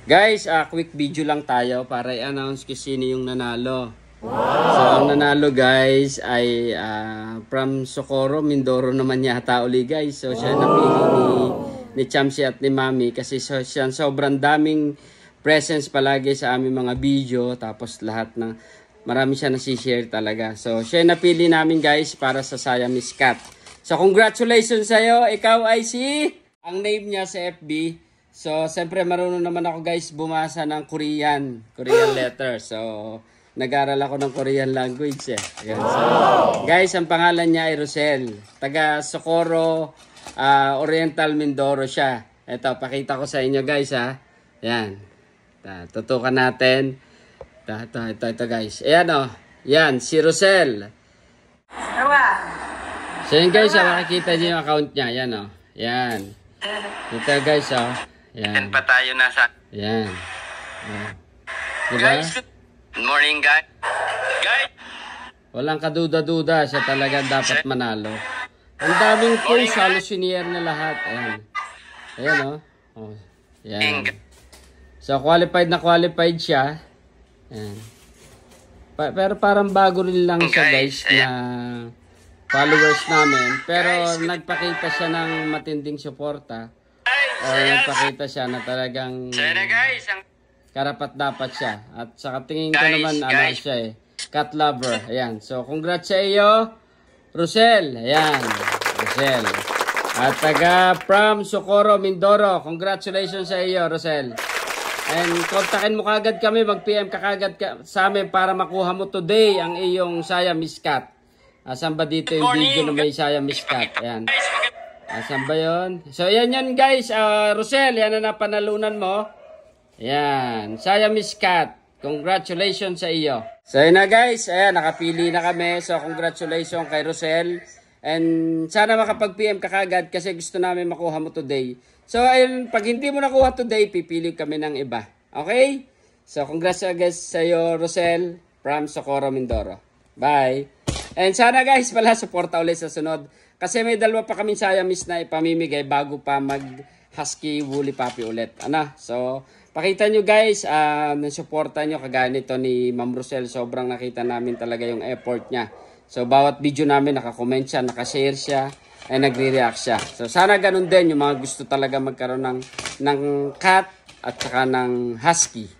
Guys, quick video lang tayo para i-announce kung sino yung nanalo. So, ang nanalo guys ay from Socorro, Mindoro naman yata uli guys. So, siya napili ni Chamsi at ni Mami kasi siya sobrang daming presence palagi sa aming mga video. Tapos lahat ng, marami siya nasishare talaga. So, siya napili namin guys para sa Siamese Cat. So, congratulations sa'yo. Ikaw ay ang name niya sa FB. So, siyempre marunong naman ako guys bumasa ng Korean letter. So, nag-aral ako ng Korean language eh. Ayan, so, guys, ang pangalan niya ay Rosel. Taga Socorro, Oriental Mindoro siya. Ito, pakita ko sa inyo guys ha. Ayan. Tutukan natin. Ito guys. Ayan o. Yan, si Rosel. So, yun guys, makikita niyo yung account niya. Ayan o. Yan. Ito guys o. Yan. Pa tayo nasa. Yan. Diba? Guys, good morning guys. Guys, Walang kaduda-duda. Siya talaga dapat manalo. Ang daming post, halos sinier na lahat. Ayan. Ayan o. Oh. Yan. So, qualified na qualified siya. Ayan. Pero parang bago rin lang siya guys na followers namin. Pero nagpakita siya ng matinding suporta. O nagpakita siya na talagang karapat-dapat siya. At sa tingin ko naman, ano siya eh, cat lover. Ayan. So, congrats sa iyo, Rosel. Ayan. Rosel. At taga from Socorro, Mindoro. Congratulations sa iyo, Rosel. And kontakin mo kagad kami, mag-PM ka kagad sa amin para makuha mo today ang iyong Siamese Cat. Asan ba dito yung video na may Siamese Cat? Ayan. Asan ba yun? So, yan guys. Rosel, yan na napanalunan mo. Yan. Siamese Cat. Congratulations sa iyo. So, yun na guys. Ayan, nakapili na kami. So, congratulations kay Rosel. And sana makapag-PM ka kagad kasi gusto namin makuha mo today. So, ayun, pag hindi mo nakuha today, pipili kami ng iba. Okay? So, congrats guys sa iyo, Rosel, from Socorro, Mindoro. Bye! And sana guys, pala, suporta ulit sa sunod. Kasi may dalawa pa kaming Siamese na ipamimigay bago pa mag-husky woolly puppy ulit. So, pakita nyo guys, nasuporta nyo kagaya nito ni Ma'am Rosel. Sobrang nakita namin talaga yung effort niya. So, bawat video namin, naka-comment siya, naka-share siya, ay nagre-react siya. So, sana ganun din yung mga gusto talaga magkaroon ng cat at saka ng husky.